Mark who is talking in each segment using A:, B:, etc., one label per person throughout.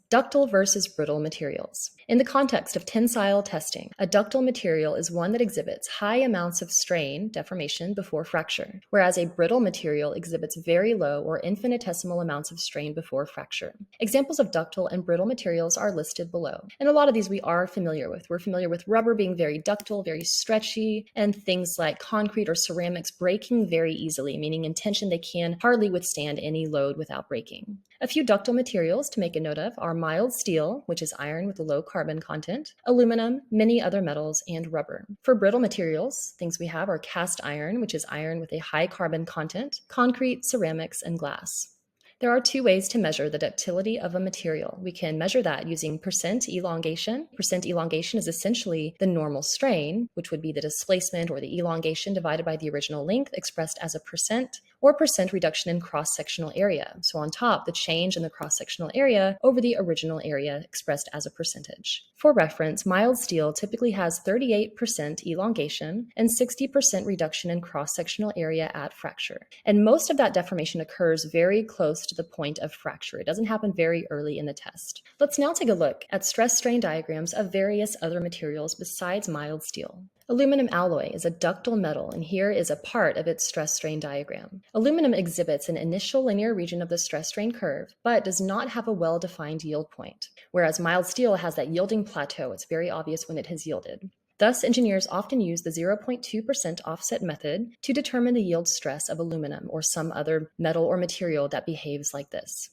A: Ductile versus brittle materials. In the context of tensile testing, a ductile material is one that exhibits high amounts of strain, deformation, before fracture, whereas a brittle material exhibits very low or infinitesimal amounts of strain before fracture. Examples of ductile and brittle materials are listed below. And a lot of these we are familiar with. We're familiar with rubber being very ductile, very stretchy, and things like concrete or ceramics breaking very easily, meaning in tension they can hardly withstand any load without breaking. A few ductile materials to make a note of are mild steel, which is iron with a low carbon content, aluminum, many other metals, and rubber. For brittle materials, things we have are cast iron, which is iron with a high carbon content, concrete, ceramics, and glass. There are two ways to measure the ductility of a material. We can measure that using percent elongation. Percent elongation is essentially the normal strain, which would be the displacement or the elongation divided by the original length expressed as a percent, or percent reduction in cross-sectional area. So on top, the change in the cross-sectional area over the original area expressed as a percentage. For reference, mild steel typically has 38% elongation and 60% reduction in cross-sectional area at fracture. And most of that deformation occurs very close to the point of fracture. It doesn't happen very early in the test. Let's now take a look at stress-strain diagrams of various other materials besides mild steel. Aluminum alloy is a ductile metal, and here is a part of its stress-strain diagram. Aluminum exhibits an initial linear region of the stress-strain curve, but does not have a well-defined yield point, whereas mild steel has that yielding plateau. It's very obvious when it has yielded. Thus, engineers often use the 0.2% offset method to determine the yield stress of aluminum or some other metal or material that behaves like this.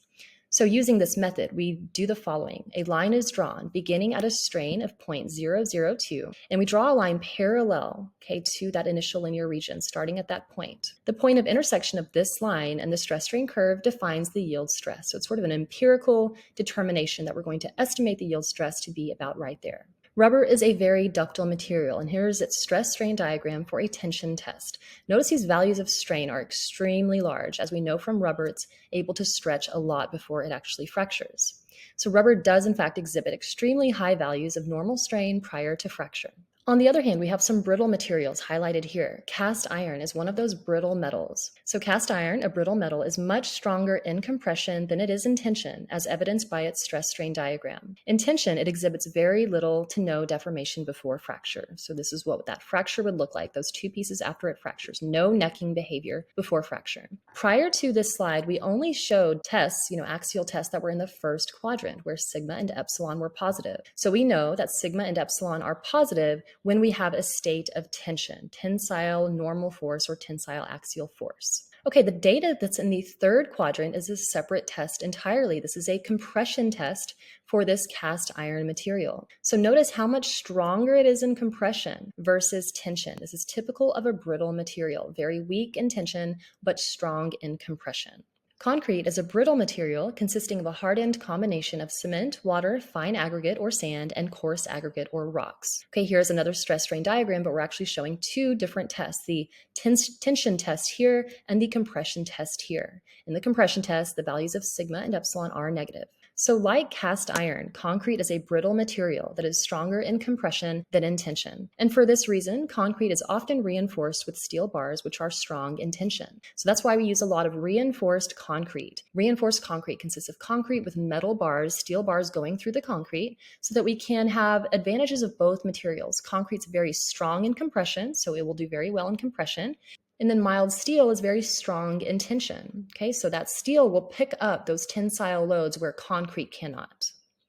A: So using this method, we do the following. A line is drawn beginning at a strain of 0.002, and we draw a line parallel, to that initial linear region, starting at that point. The point of intersection of this line and the stress-strain curve defines the yield stress. So it's sort of an empirical determination that we're going to estimate the yield stress to be about right there. Rubber is a very ductile material, and here's its stress-strain diagram for a tension test. Notice these values of strain are extremely large. As we know from rubber, it's able to stretch a lot before it actually fractures. So rubber does in fact exhibit extremely high values of normal strain prior to fracture. On the other hand, we have some brittle materials highlighted here. Cast iron is one of those brittle metals. So cast iron, a brittle metal, is much stronger in compression than it is in tension, as evidenced by its stress-strain diagram. In tension, it exhibits very little to no deformation before fracture. So this is what that fracture would look like, those two pieces after it fractures. No necking behavior before fracture. Prior to this slide, we only showed tests, axial tests that were in the first quadrant, where sigma and epsilon were positive. So we know that sigma and epsilon are positive when we have a state of tension, tensile normal force or tensile axial force. Okay, the data that's in the third quadrant is a separate test entirely. This is a compression test for this cast iron material. So notice how much stronger it is in compression versus tension. This is typical of a brittle material, very weak in tension, but strong in compression. Concrete is a brittle material consisting of a hardened combination of cement, water, fine aggregate or sand, and coarse aggregate or rocks. Okay, here's another stress-strain diagram, but we're actually showing two different tests, the tension test here and the compression test here. In the compression test, the values of sigma and epsilon are negative. So like cast iron, concrete is a brittle material that is stronger in compression than in tension. And for this reason, concrete is often reinforced with steel bars, which are strong in tension. So that's why we use a lot of reinforced concrete. Reinforced concrete consists of concrete with metal bars, steel bars going through the concrete, so that we can have advantages of both materials. Concrete's very strong in compression, so it will do very well in compression. And then mild steel is very strong in tension. Okay, so that steel will pick up those tensile loads where concrete cannot.